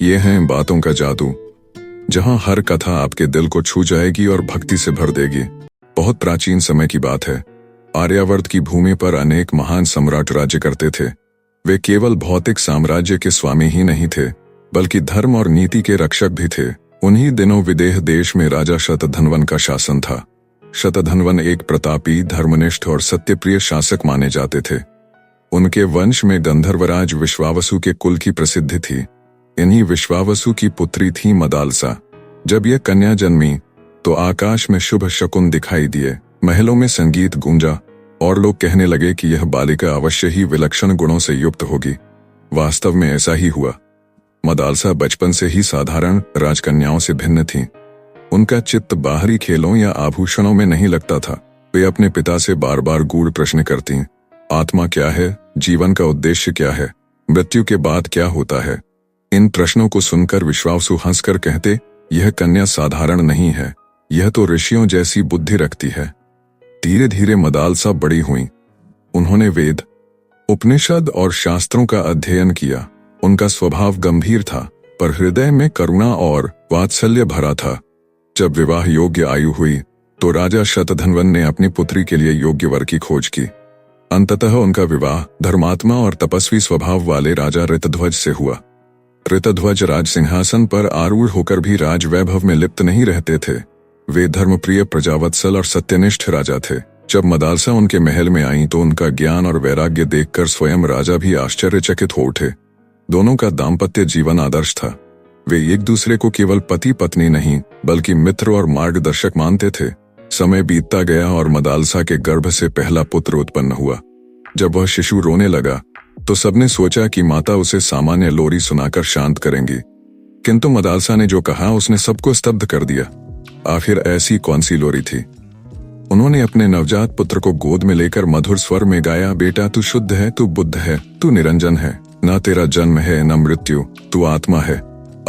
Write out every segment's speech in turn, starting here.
ये हैं बातों का जादू, जहां हर कथा आपके दिल को छू जाएगी और भक्ति से भर देगी। बहुत प्राचीन समय की बात है। आर्यावर्त की भूमि पर अनेक महान सम्राट राज्य करते थे। वे केवल भौतिक साम्राज्य के स्वामी ही नहीं थे, बल्कि धर्म और नीति के रक्षक भी थे। उन्हीं दिनों विदेह देश में राजा शतधन्वन का शासन था। शतधन्वन एक प्रतापी, धर्मनिष्ठ और सत्यप्रिय शासक माने जाते थे। उनके वंश में गंधर्वराज विश्वावसु के कुल की प्रसिद्धि थी। इन्हीं विश्वावसु की पुत्री थी मदालसा। जब यह कन्या जन्मी तो आकाश में शुभ शकुन दिखाई दिए, महलों में संगीत गूंजा और लोग कहने लगे कि यह बालिका अवश्य ही विलक्षण गुणों से युक्त होगी। वास्तव में ऐसा ही हुआ। मदालसा बचपन से ही साधारण राजकन्याओं से भिन्न थी। उनका चित्त बाहरी खेलों या आभूषणों में नहीं लगता था। वे अपने पिता से बार बार गूढ़ प्रश्न करती, आत्मा क्या है, जीवन का उद्देश्य क्या है, मृत्यु के बाद क्या होता है। इन प्रश्नों को सुनकर विश्वावसु हंसकर कहते, यह कन्या साधारण नहीं है, यह तो ऋषियों जैसी बुद्धि रखती है। धीरे धीरे मदालसा बड़ी हुई। उन्होंने वेद, उपनिषद और शास्त्रों का अध्ययन किया। उनका स्वभाव गंभीर था, पर हृदय में करुणा और वात्सल्य भरा था। जब विवाह योग्य आयु हुई तो राजा शतधन्वन ने अपनी पुत्री के लिए योग्य वर की खोज की। अंततः उनका विवाह धर्मात्मा और तपस्वी स्वभाव वाले राजा ऋतध्वज से हुआ। ऋतध्वज राज सिंहासन पर आरूढ़ होकर भी राज वैभव में लिप्त नहीं रहते थे। वे धर्मप्रिय, प्रजावत्सल और सत्यनिष्ठ राजा थे। जब मदालसा उनके महल में आई तो उनका ज्ञान और वैराग्य देखकर स्वयं राजा भी आश्चर्यचकित हो उठे। दोनों का दाम्पत्य जीवन आदर्श था। वे एक दूसरे को केवल पति पत्नी नहीं, बल्कि मित्र और मार्गदर्शक मानते थे। समय बीतता गया और मदालसा के गर्भ से पहला पुत्र उत्पन्न हुआ। जब वह शिशु रोने लगा तो सबने सोचा कि माता उसे सामान्य लोरी सुनाकर शांत करेंगी, किंतु मदालसा ने जो कहा उसने सबको स्तब्ध कर दिया। आखिर ऐसी कौन सी लोरी थी? उन्होंने अपने नवजात पुत्र को गोद में लेकर मधुर स्वर में गाया, बेटा तू शुद्ध है, तू बुद्ध है, तू निरंजन है, न तेरा जन्म है न मृत्यु, तू आत्मा है,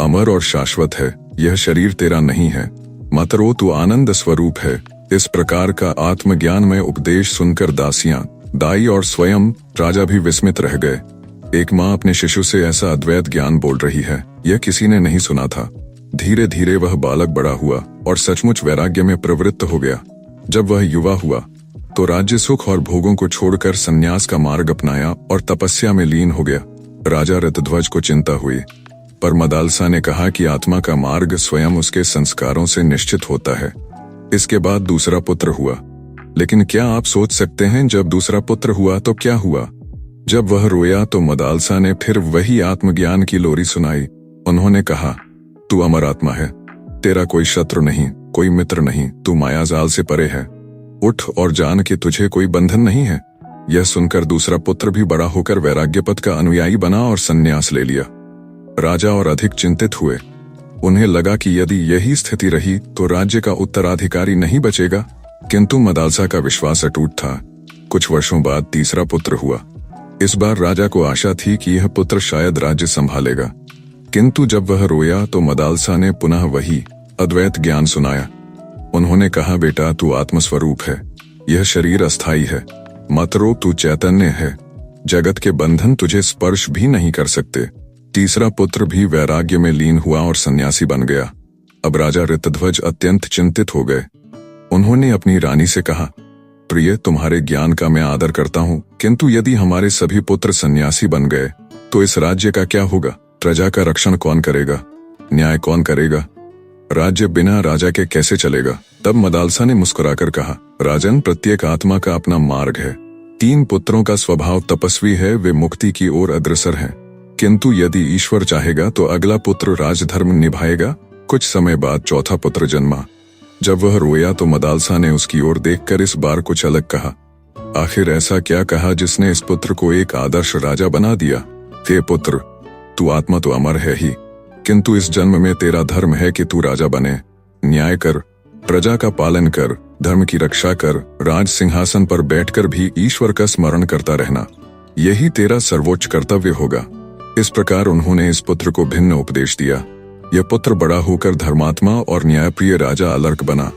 अमर और शाश्वत है, यह शरीर तेरा नहीं है, मत रो, तू आनंद स्वरूप है। इस प्रकार का आत्मज्ञान में उपदेश सुनकर दासियां, दाई और स्वयं राजा भी विस्मित रह गए। एक माँ अपने शिशु से ऐसा अद्वैत ज्ञान बोल रही है, यह किसी ने नहीं सुना था। धीरे धीरे वह बालक बड़ा हुआ और सचमुच वैराग्य में प्रवृत्त हो गया। जब वह युवा हुआ तो राज्य सुख और भोगों को छोड़कर संन्यास का मार्ग अपनाया और तपस्या में लीन हो गया। राजा ऋतध्वज को चिंता हुई, पर मदालसा ने कहा कि आत्मा का मार्ग स्वयं उसके संस्कारों से निश्चित होता है। इसके बाद दूसरा पुत्र हुआ। लेकिन क्या आप सोच सकते हैं, जब दूसरा पुत्र हुआ तो क्या हुआ? जब वह रोया तो मदालसा ने फिर वही आत्मज्ञान की लोरी सुनाई। उन्होंने कहा, तू अमर आत्मा है, तेरा कोई शत्रु नहीं, कोई मित्र नहीं, तू मायाजाल से परे है। उठ और जान कि तुझे कोई बंधन नहीं है। यह सुनकर दूसरा पुत्र भी बड़ा होकर वैराग्यपथ का अनुयायी बना और संन्यास ले लिया। राजा और अधिक चिंतित हुए। उन्हें लगा कि यदि यही स्थिति रही तो राज्य का उत्तराधिकारी नहीं बचेगा, किंतु मदालसा का विश्वास अटूट था। कुछ वर्षों बाद तीसरा पुत्र हुआ। इस बार राजा को आशा थी कि यह पुत्र शायद राज्य संभालेगा, किंतु जब वह रोया तो मदालसा ने पुनः वही अद्वैत ज्ञान सुनाया। उन्होंने कहा, बेटा तू आत्मस्वरूप है, यह शरीर अस्थाई है, मत रो, तू चैतन्य है, जगत के बंधन तुझे स्पर्श भी नहीं कर सकते। तीसरा पुत्र भी वैराग्य में लीन हुआ और सन्यासी बन गया। अब राजा ऋतध्वज अत्यंत चिंतित हो गए। उन्होंने अपनी रानी से कहा, प्रिय, तुम्हारे ज्ञान का मैं आदर करता हूँ, किंतु यदि हमारे सभी पुत्र सन्यासी बन गए तो इस राज्य का क्या होगा? प्रजा का रक्षण कौन करेगा? न्याय कौन करेगा? राज्य बिना राजा के कैसे चलेगा? तब मदालसा ने मुस्कुराकर कहा, राजन, प्रत्येक आत्मा का अपना मार्ग है। 3 पुत्रों का स्वभाव तपस्वी है, वे मुक्ति की ओर अग्रसर हैं, किंतु यदि ईश्वर चाहेगा तो अगला पुत्र राजधर्म निभाएगा। कुछ समय बाद चौथा पुत्र जन्मा। जब वह रोया तो मदालसा ने उसकी ओर देखकर इस बार कुछ अलग कहा। आखिर ऐसा क्या कहा जिसने इस पुत्र को एक आदर्श राजा बना दिया? हे पुत्र, तू आत्मा तो अमर है ही, किंतु इस जन्म में तेरा धर्म है कि तू राजा बने, न्याय कर, प्रजा का पालन कर, धर्म की रक्षा कर, राज सिंहासन पर बैठकर भी ईश्वर का स्मरण करता रहना, यही तेरा सर्वोच्च कर्तव्य होगा। इस प्रकार उन्होंने इस पुत्र को भिन्न उपदेश दिया। यह पुत्र बड़ा होकर धर्मात्मा और न्यायप्रिय राजा अलर्क बना।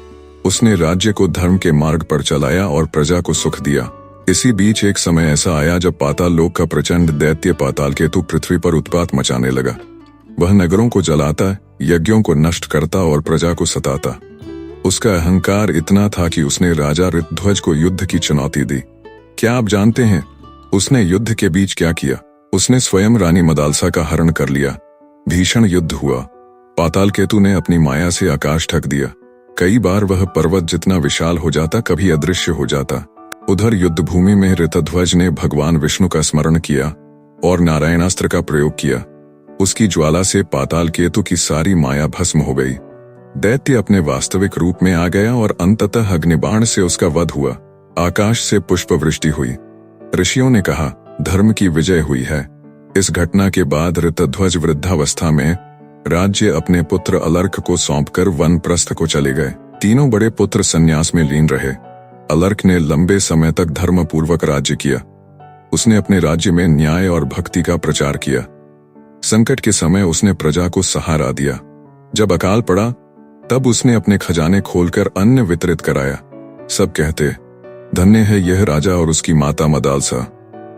उसने राज्य को धर्म के मार्ग पर चलाया और प्रजा को सुख दिया। इसी बीच एक समय ऐसा आया जब पाताल लोक का प्रचंड दैत्य पाताल केतु पृथ्वी पर उत्पात मचाने लगा। वह नगरों को जलाता, यज्ञों को नष्ट करता और प्रजा को सताता। उसका अहंकार इतना था कि उसने राजा ऋतध्वज को युद्ध की चुनौती दी। क्या आप जानते हैं उसने युद्ध के बीच क्या किया? उसने स्वयं रानी मदालसा का हरण कर लिया। भीषण युद्ध हुआ। पाताल केतु ने अपनी माया से आकाश ढक दिया। कई बार वह पर्वत जितना विशाल हो जाता, कभी अदृश्य हो जाता। उधर युद्ध भूमि में ऋतध्वज ने भगवान विष्णु का स्मरण किया और नारायणास्त्र का प्रयोग किया। उसकी ज्वाला से पाताल केतु की सारी माया भस्म हो गई। दैत्य अपने वास्तविक रूप में आ गया और अंततः अग्निबाण से उसका वध हुआ। आकाश से पुष्प वृष्टि हुई। ऋषियों ने कहा, धर्म की विजय हुई है। इस घटना के बाद ऋतध्वज वृद्धावस्था में राज्य अपने पुत्र अलर्क को सौंपकर वनप्रस्थ को चले गए। तीनों बड़े पुत्र संन्यास में लीन रहे। अलर्क ने लंबे समय तक धर्मपूर्वक राज्य किया। उसने अपने राज्य में न्याय और भक्ति का प्रचार किया। संकट के समय उसने प्रजा को सहारा दिया। जब अकाल पड़ा तब उसने अपने खजाने खोलकर अन्न वितरित कराया। सब कहते, धन्य है यह राजा और उसकी माता मदालसा।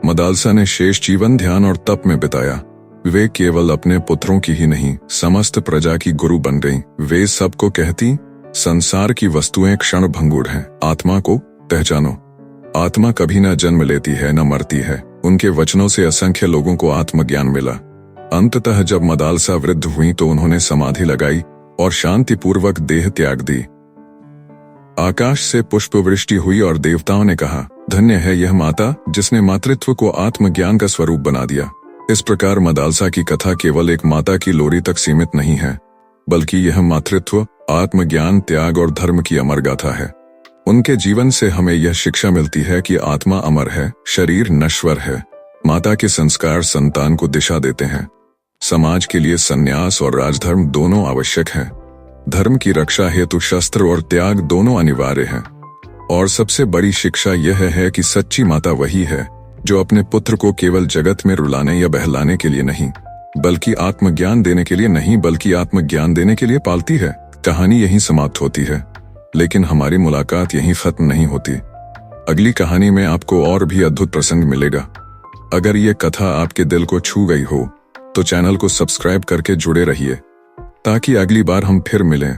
मदालसा ने शेष जीवन ध्यान और तप में बिताया। वे केवल अपने पुत्रों की ही नहीं, समस्त प्रजा की गुरु बन गईं। वे सबको कहती, संसार की वस्तुएं क्षण भंगुर हैं, आत्मा को पहचानो। आत्मा कभी न जन्म लेती है न मरती है। उनके वचनों से असंख्य लोगों को आत्मज्ञान मिला। अंततः जब मदालसा वृद्ध हुई तो उन्होंने समाधि लगाई और शांतिपूर्वक देह त्याग दी। आकाश से पुष्प वृष्टि हुई और देवताओं ने कहा, धन्य है यह माता जिसने मातृत्व को आत्मज्ञान का स्वरूप बना दिया। इस प्रकार मदालसा की कथा केवल एक माता की लोरी तक सीमित नहीं है, बल्कि यह मातृत्व, आत्मज्ञान, त्याग और धर्म की अमर गाथा है। उनके जीवन से हमें यह शिक्षा मिलती है कि आत्मा अमर है, शरीर नश्वर है। माता के संस्कार संतान को दिशा देते हैं। समाज के लिए संन्यास और राजधर्म दोनों आवश्यक हैं। धर्म की रक्षा हेतु शस्त्र और त्याग दोनों अनिवार्य हैं। और सबसे बड़ी शिक्षा यह है कि सच्ची माता वही है जो अपने पुत्र को केवल जगत में रुलाने या बहलाने के लिए नहीं, बल्कि आत्मज्ञान देने के लिए नहीं, बल्कि आत्मज्ञान देने के लिए पालती है। कहानी यहीं समाप्त होती है, लेकिन हमारी मुलाकात यहीं खत्म नहीं होती। अगली कहानी में आपको और भी अद्भुत प्रसंग मिलेगा। अगर ये कथा आपके दिल को छू गई हो तो चैनल को सब्सक्राइब करके जुड़े रहिए ताकि अगली बार हम फिर मिलें।